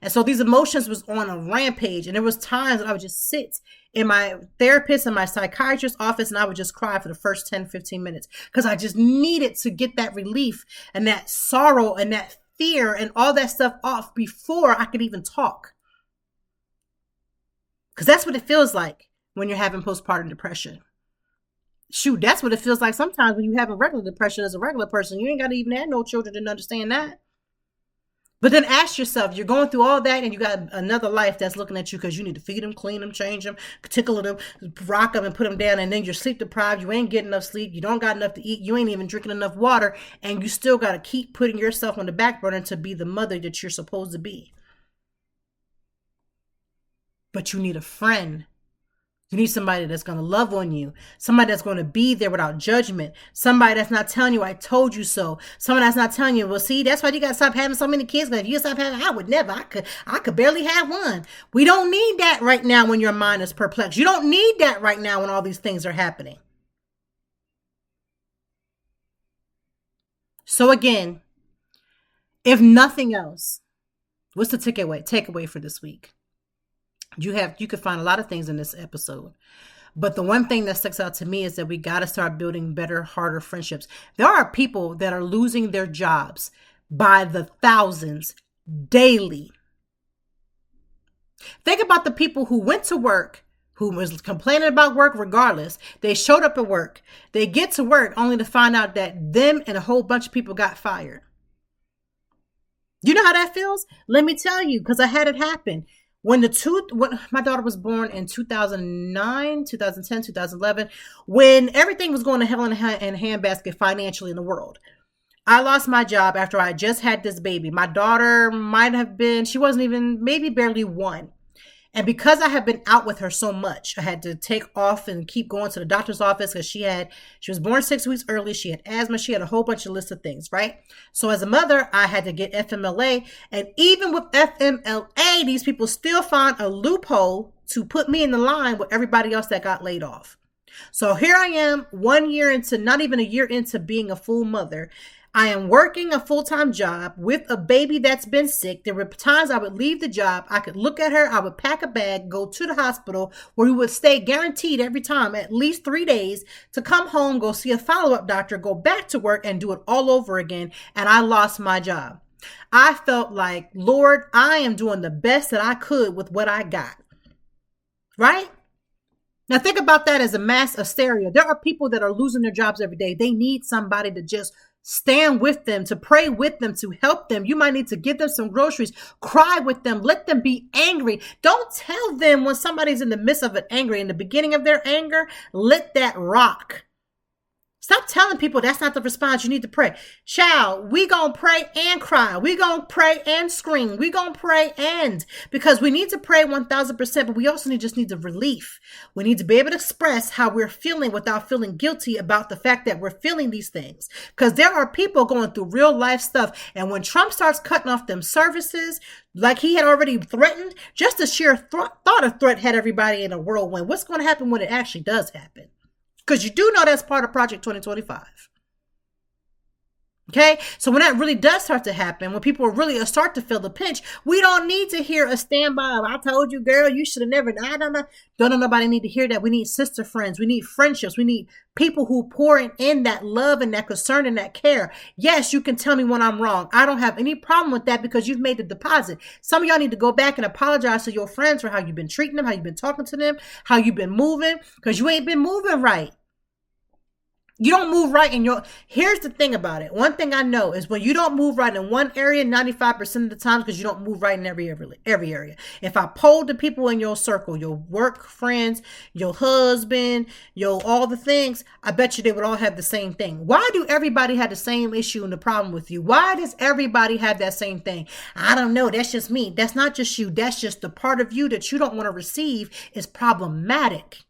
And so these emotions was on a rampage, and there was times that I would just sit in my therapist and my psychiatrist's office and I would just cry for the first 10, 15 minutes because I just needed to get that relief and that sorrow and that fear and all that stuff off before I could even talk. Because that's what it feels like when you're having postpartum depression. Shoot, that's what it feels like sometimes when you have a regular depression as a regular person. You ain't got to even have no children to understand that. But then ask yourself, you're going through all that and you got another life that's looking at you because you need to feed them, clean them, change them, tickle them, rock them and put them down. And then you're sleep deprived. You ain't getting enough sleep. You don't got enough to eat. You ain't even drinking enough water. And you still got to keep putting yourself on the back burner to be the mother that you're supposed to be. But you need a friend. You need somebody that's going to love on you. Somebody that's going to be there without judgment. Somebody that's not telling you, I told you so. Someone that's not telling you, well, see, that's why you got to stop having so many kids. Because if you stop having, I would never. I could barely have one. We don't need that right now when your mind is perplexed. You don't need that right now when all these things are happening. So again, if nothing else, what's the takeaway for this week? You could find a lot of things in this episode, but the one thing that sticks out to me is that we got to start building better, harder friendships. There are people that are losing their jobs by the thousands daily. Think about the people who went to work, who was complaining about work regardless. They showed up at work. They get to work only to find out that them and a whole bunch of people got fired. You know how that feels? Let me tell you, because I had it happen. When my daughter was born in 2009, 2010, 2011, when everything was going to hell in a handbasket financially in the world, I lost my job after I just had this baby. My daughter she wasn't even, maybe barely one. And because I had been out with her so much, I had to take off and keep going to the doctor's office because she was born 6 weeks early. She had asthma. She had a whole bunch of list of things, right? So as a mother, I had to get FMLA. And even with FMLA, these people still found a loophole to put me in the line with everybody else that got laid off. So here I am 1 year into, not even a year into being a full mother. I am working a full-time job with a baby that's been sick. There were times I would leave the job. I could look at her. I would pack a bag, go to the hospital where we would stay guaranteed every time at least 3 days to come home, go see a follow-up doctor, go back to work and do it all over again. And I lost my job. I felt like, Lord, I am doing the best that I could with what I got. Right? Now think about that as a mass hysteria. There are people that are losing their jobs every day. They need somebody to just stand with them, to pray with them, to help them. You might need to give them some groceries, cry with them, let them be angry. Don't tell them when somebody's in the midst of it angry, in the beginning of their anger, let that rock. Stop telling people that's not the response. You need to pray. Child, we gonna pray and cry. We gonna pray and scream. We gonna pray because we need to pray 1000%, but we also just need the relief. We need to be able to express how we're feeling without feeling guilty about the fact that we're feeling these things. Because there are people going through real life stuff. And when Trump starts cutting off them services, like he had already threatened, just the sheer thought of threat had everybody in a whirlwind. What's going to happen when it actually does happen? Because you do know that's part of Project 2025. Okay, so when that really does start to happen, when people really start to feel the pinch, we don't need to hear a standby of, I told you, girl, you should have never. I don't nobody need to hear that. We need sister friends. We need friendships. We need people who pour in that love and that concern and that care. Yes, you can tell me when I'm wrong. I don't have any problem with that because you've made the deposit. Some of y'all need to go back and apologize to your friends for how you've been treating them, how you've been talking to them, how you've been moving, because you ain't been moving right. You don't move right in here's the thing about it. One thing I know is when you don't move right in one area, 95% of the times, because you don't move right in every area. If I polled the people in your circle, your work friends, your husband, all the things, I bet you they would all have the same thing. Why do everybody have the same issue and the problem with you? Why does everybody have that same thing? I don't know. That's just me. That's not just you. That's just the part of you that you don't want to receive is problematic.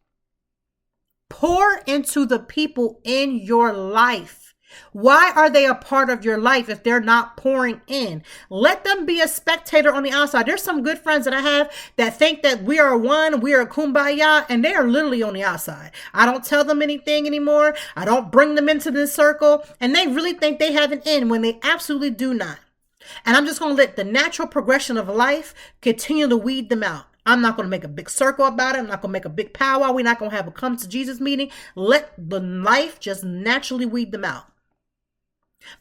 Pour into the people in your life. Why are they a part of your life if they're not pouring in? Let them be a spectator on the outside. There's some good friends that I have that think that we are one, we are kumbaya, and they are literally on the outside. I don't tell them anything anymore. I don't bring them into this circle, and they really think they have an end when they absolutely do not. And I'm just going to let the natural progression of life continue to weed them out. I'm not going to make a big circle about it. I'm not going to make a big powwow. We're not going to have a come to Jesus meeting. Let the life just naturally weed them out.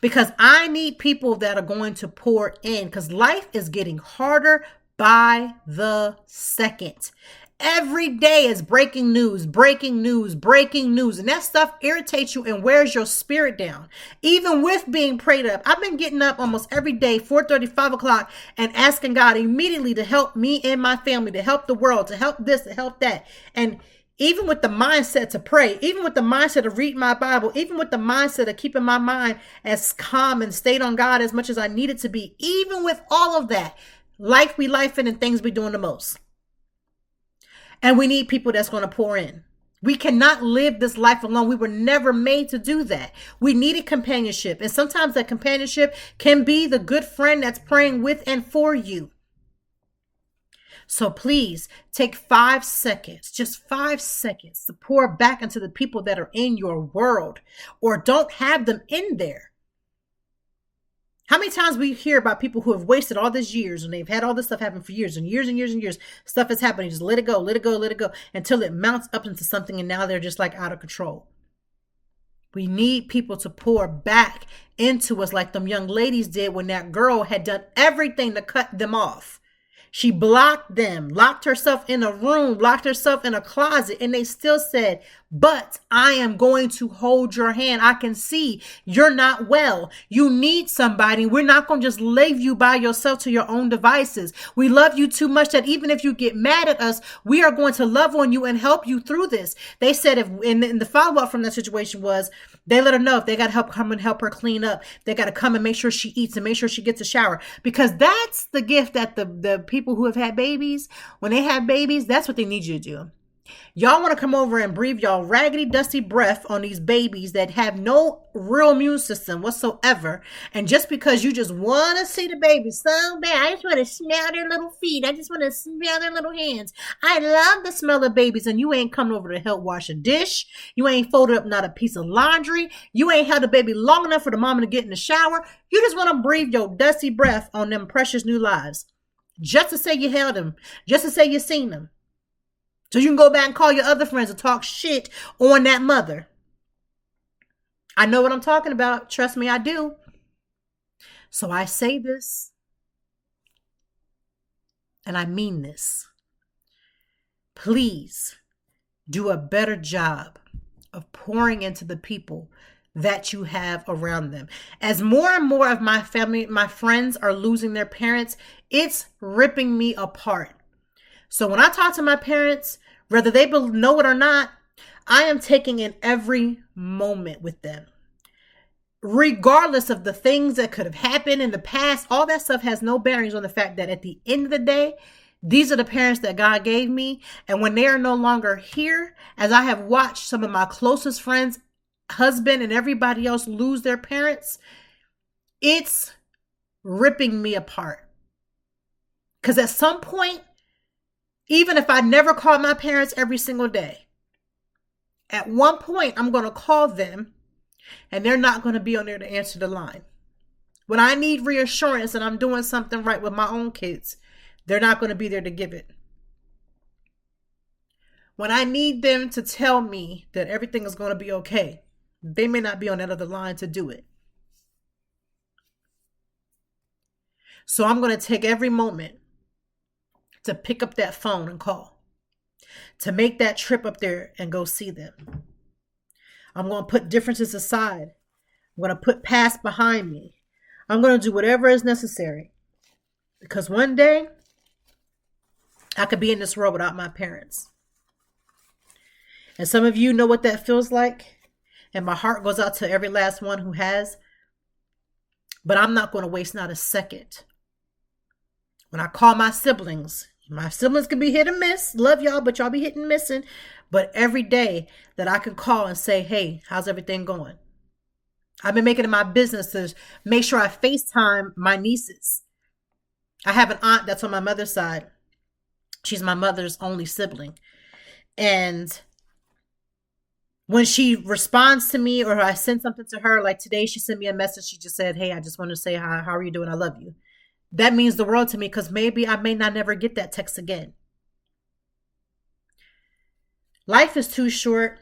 Because I need people that are going to pour in, because life is getting harder by the second. Every day is breaking news, breaking news, breaking news. And that stuff irritates you and wears your spirit down. Even with being prayed up. I've been getting up almost every day, 4:30, 5 o'clock, and asking God immediately to help me and my family, to help the world, to help this, to help that. And even with the mindset to pray, even with the mindset of reading my Bible, even with the mindset of keeping my mind as calm and stayed on God as much as I need it to be, even with all of that, life be lifing and things be doing the most. And we need people that's going to pour in. We cannot live this life alone. We were never made to do that. We needed companionship. And sometimes that companionship can be the good friend that's praying with and for you. So please take 5 seconds, just 5 seconds to pour back into the people that are in your world or don't have them in there. How many times we hear about people who have wasted all these years and they've had all this stuff happen for years and years and years and years. Stuff is happening. Just let it go, let it go, let it go until it mounts up into something and now they're just like out of control. We need people to pour back into us like them young ladies did when that girl had done everything to cut them off. She blocked them, locked herself in a room, locked herself in a closet, and they still said, but I am going to hold your hand. I can see you're not well. You need somebody. We're not going to just leave you by yourself to your own devices. We love you too much that even if you get mad at us, we are going to love on you and help you through this. They said in the follow-up from that situation was they let her know if they got to come and help her clean up. They got to come and make sure she eats and make sure she gets a shower, because that's the gift that the people who have had babies, when they have babies, that's what they need you to do. Y'all want to come over and breathe y'all raggedy, dusty breath on these babies that have no real immune system whatsoever. And just because you just want to see the baby so bad, I just want to smell their little feet. I just want to smell their little hands. I love the smell of babies. And you ain't coming over to help wash a dish. You ain't folded up not a piece of laundry. You ain't held the baby long enough for the mama to get in the shower. You just want to breathe your dusty breath on them precious new lives. Just to say you held them. Just to say you seen them. So you can go back and call your other friends and talk shit on that mother. I know what I'm talking about. Trust me, I do. So I say this, and I mean this. Please do a better job of pouring into the people that you have around them. As more and more of my family, my friends are losing their parents, it's ripping me apart. So when I talk to my parents, whether they know it or not, I am taking in every moment with them. Regardless of the things that could have happened in the past, all that stuff has no bearings on the fact that at the end of the day, these are the parents that God gave me. And when they are no longer here, as I have watched some of my closest friends, husband and everybody else lose their parents, it's ripping me apart. Because at some point, even if I never called my parents every single day, at one point I'm going to call them And they're not going to be on there to answer the line. When I need reassurance and I'm doing something right with my own kids, they're not going to be there to give it. When I need them to tell me that everything is going to be okay, they may not be on that other line to do it. So I'm going to take every moment to pick up that phone and call, to make that trip up there and go see them. I'm going to put differences aside. I'm going to put past behind me. I'm going to do whatever is necessary, because one day I could be in this world without my parents. And some of you know what that feels like. And my heart goes out to every last one who has. But I'm not going to waste not a second. When I call my siblings can be hit and miss. Love y'all, but y'all be hitting and missing. But every day that I can call and say, hey, how's everything going? I've been making it my business to make sure I FaceTime my nieces. I have an aunt that's on my mother's side. She's my mother's only sibling. And when she responds to me or I send something to her, like today she sent me a message. She just said, hey, I just want to say hi. How are you doing? I love you. That means the world to me, because maybe I may not never get that text again. Life is too short.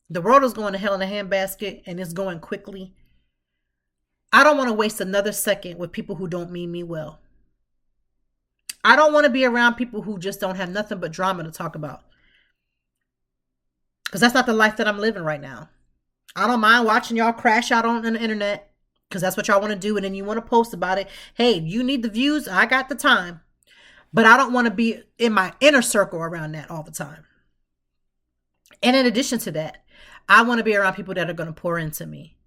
The world is going to hell in a handbasket, and it's going quickly. I don't want to waste another second with people who don't mean me well. I don't want to be around people who just don't have nothing but drama to talk about. Because that's not the life that I'm living right now. I don't mind watching y'all crash out on the internet, because that's what y'all want to do. And then you want to post about it. Hey, you need the views. I got the time. But I don't want to be in my inner circle around that all the time. And in addition to that, I want to be around people that are going to pour into me.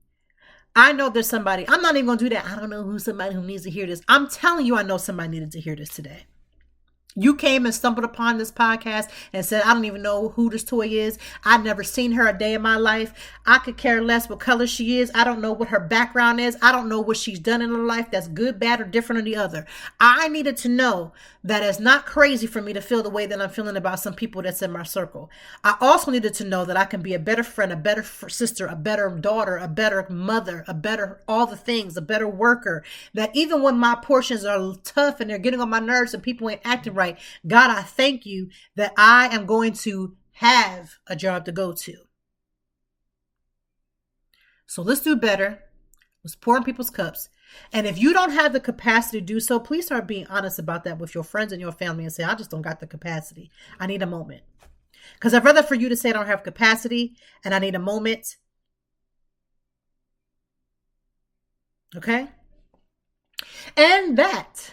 I know there's somebody, I'm not even going to do that. I don't know who's somebody who needs to hear this. I'm telling you, I know somebody needed to hear this today. You came and stumbled upon this podcast and said, I don't even know who this toy is. I've never seen her a day in my life. I could care less what color she is. I don't know what her background is. I don't know what she's done in her life that's good, bad, or different than the other. I needed to know that it's not crazy for me to feel the way that I'm feeling about some people that's in my circle. I also needed to know that I can be a better friend, a better sister, a better daughter, a better mother, a better all the things, a better worker. That even when my portions are tough and they're getting on my nerves and people ain't acting right, God, I thank you that I am going to have a job to go to. So let's do better. Let's pour in people's cups. And if you don't have the capacity to do so, please start being honest about that with your friends and your family and say, I just don't got the capacity. I need a moment. Because I'd rather for you to say I don't have capacity and I need a moment. Okay? And that,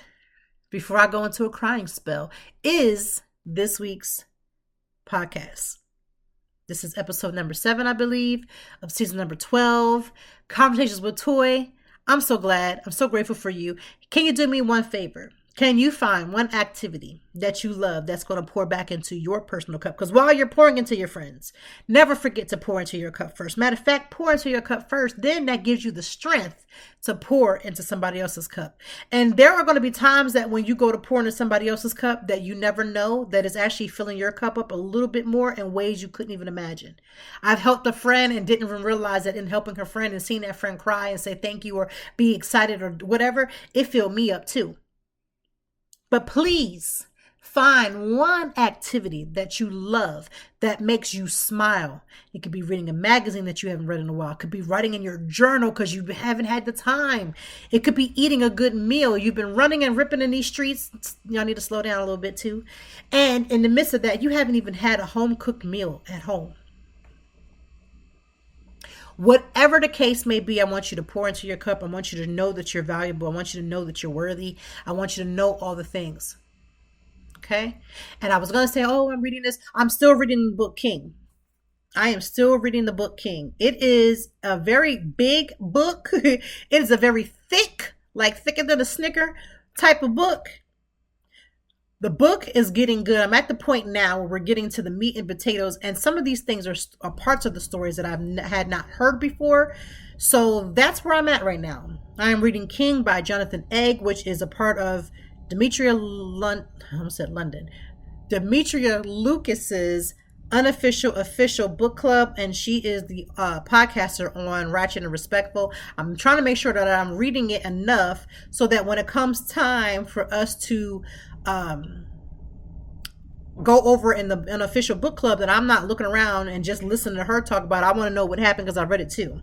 before I go into a crying spell, is this week's podcast. This is episode number 7, I believe, of season number 12, Conversations with Toy. I'm so glad. I'm so grateful for you. Can you do me one favor? Can you find one activity that you love that's going to pour back into your personal cup? Because while you're pouring into your friends, never forget to pour into your cup first. Matter of fact, pour into your cup first. Then that gives you the strength to pour into somebody else's cup. And there are going to be times that when you go to pour into somebody else's cup that you never know that is actually filling your cup up a little bit more in ways you couldn't even imagine. I've helped a friend and didn't even realize that in helping her friend and seeing that friend cry and say thank you or be excited or whatever, it filled me up too. But please find one activity that you love that makes you smile. It could be reading a magazine that you haven't read in a while. It could be writing in your journal because you haven't had the time. It could be eating a good meal. You've been running and ripping in these streets. Y'all need to slow down a little bit too. And in the midst of that, you haven't even had a home-cooked meal at home. Whatever the case may be, I want you to pour into your cup. I want you to know that you're valuable. I want you to know that you're worthy. I want you to know all the things. Okay? And I was going to say, oh, I'm reading this. I'm still reading the book King. I am still reading the book King. It is a very big book. It is a very thick, like thicker than a Snicker type of book. The book is getting good. I'm at the point now where we're getting to the meat and potatoes. And some of these things are parts of the stories that I've had not heard before. So that's where I'm at right now. I am reading King by Jonathan Egg, which is a part of Demetria Lucas's unofficial official book club, and she is the podcaster on Ratchet and Respectful. I'm trying to make sure that I'm reading it enough so that when it comes time for us to go over in the unofficial book club, that I'm not looking around and just listening to her talk about it. I want to know what happened because I read it too.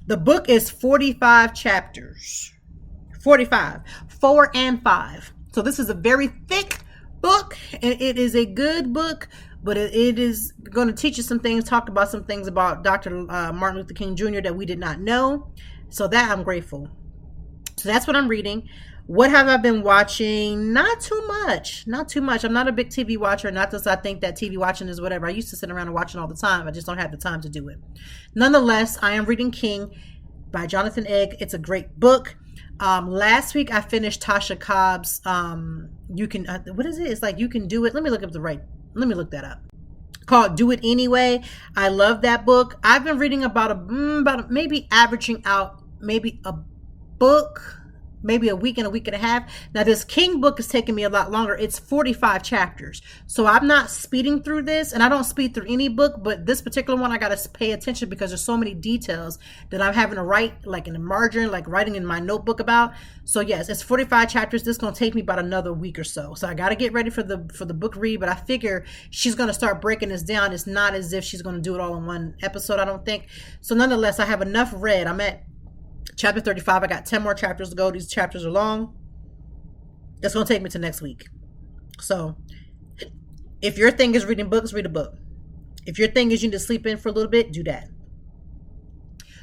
The book is 45 chapters. 45. 4 and 5. So this is a very thick book, and it is a good book, but it is going to teach you some things, talk about some things about Dr. Martin Luther King Jr. that we did not know. So that I'm grateful. So that's what I'm reading. What have I been watching? Not too much. I'm not a big TV watcher. Not that I think that TV watching is whatever. I used to sit around and watch it all the time. I just don't have the time to do it. Nonetheless, I am reading King by Jonathan Egg. It's a great book. Last week I finished Tasha Cobb's You Can what is it? It's like You Can Do It. Let me look that up. Called Do It Anyway. I love that book. I've been reading about maybe averaging out maybe a book, maybe a week and a half. Now this King book is taking me a lot longer. It's 45 chapters. So I'm not speeding through this, and I don't speed through any book, but this particular one I got to pay attention because there's so many details that I'm having to write like in a margin, like writing in my notebook about. So yes, it's 45 chapters. This is going to take me about another week or so. So I got to get ready for the book read, but I figure she's going to start breaking this down. It's not as if she's going to do it all in one episode, I don't think. So nonetheless, I have enough read. I'm at Chapter 35. I got 10 more chapters to go. These chapters are long. That's going to take me to next week. So if your thing is reading books, read a book. If your thing is you need to sleep in for a little bit, do that.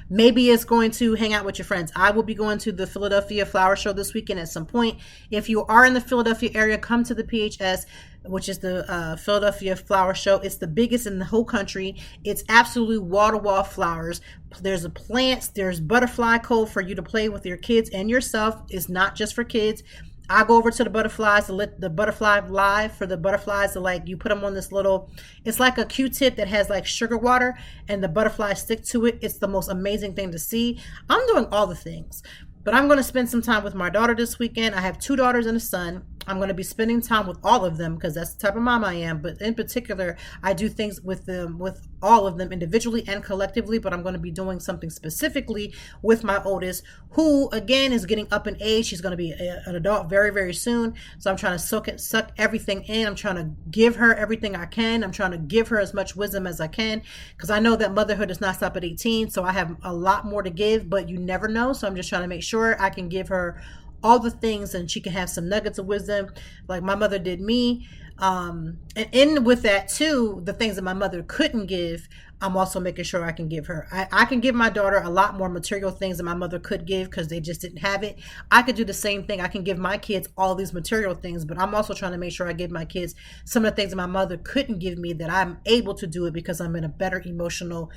Maybe it's going to hang out with your friends. I will be going to the Philadelphia Flower Show this weekend at some point. If you are in the Philadelphia area, come to the PHS, which is the Philadelphia Flower Show. It's the biggest in the whole country. It's absolutely wall-to-wall flowers. There's plants. There's butterfly cove for you to play with your kids and yourself. It's not just for kids. I go over to the butterflies to let the butterfly live for the butterflies to, like, you put them on this little, it's like a Q-tip that has like sugar water and the butterflies stick to it. It's the most amazing thing to see. I'm doing all the things, but I'm going to spend some time with my daughter this weekend. I have 2 daughters and a son. I'm going to be spending time with all of them because that's the type of mom I am. But in particular, I do things with them, with all of them individually and collectively. But I'm going to be doing something specifically with my oldest, who again is getting up in age. She's going to be an adult very, very soon. So I'm trying to suck everything in. I'm trying to give her everything I can. I'm trying to give her as much wisdom as I can because I know that motherhood does not stop at 18. So I have a lot more to give, but you never know. So I'm just trying to make sure I can give her all the things and she can have some nuggets of wisdom like my mother did me. And in with that too, the things that my mother couldn't give, I'm also making sure I can give her. I can give my daughter a lot more material things than my mother could give because they just didn't have it. I could do the same thing. I can give my kids all these material things, but I'm also trying to make sure I give my kids some of the things that my mother couldn't give me, that I'm able to do it because I'm in a better emotional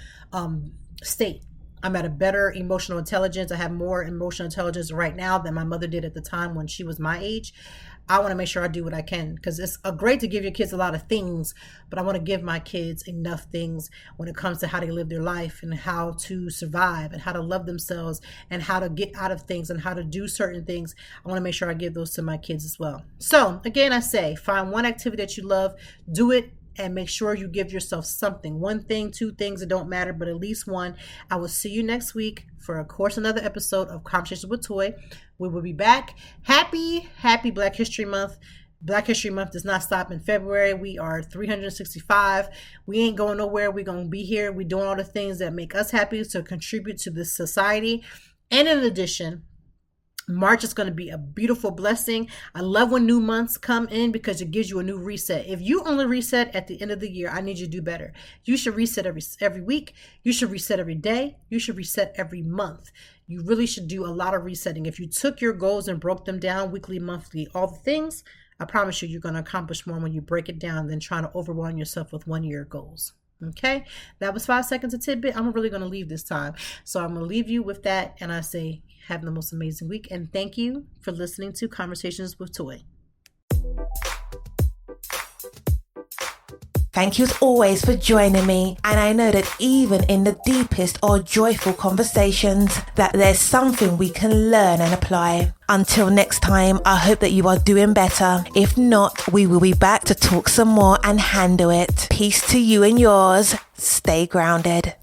state. I'm at a better emotional intelligence. I have more emotional intelligence right now than my mother did at the time when she was my age. I want to make sure I do what I can because it's great to give your kids a lot of things, but I want to give my kids enough things when it comes to how they live their life and how to survive and how to love themselves and how to get out of things and how to do certain things. I want to make sure I give those to my kids as well. So again, I say, find one activity that you love, do it, and make sure you give yourself something. 1 thing, 2 things, it don't matter, but at least one. I will see you next week for, of course, another episode of Conversations with Toy. We will be back. Happy Black History Month. Black History Month does not stop in February. We are 365. We ain't going nowhere. We're going to be here. We're doing all the things that make us happy to contribute to this society. And in addition, March is going to be a beautiful blessing. I love when new months come in because it gives you a new reset. If you only reset at the end of the year, I need you to do better. You should reset every week. You should reset every day. You should reset every month. You really should do a lot of resetting. If you took your goals and broke them down weekly, monthly, all the things, I promise you're going to accomplish more when you break it down than trying to overwhelm yourself with 1-year goals. Okay, that was 5 seconds of tidbit. I'm really going to leave this time. So I'm going to leave you with that. And I say, have the most amazing week. And thank you for listening to Conversations with Toy. Thank you as always for joining me. And I know that even in the deepest or joyful conversations, that there's something we can learn and apply. Until next time, I hope that you are doing better. If not, we will be back to talk some more and handle it. Peace to you and yours. Stay grounded.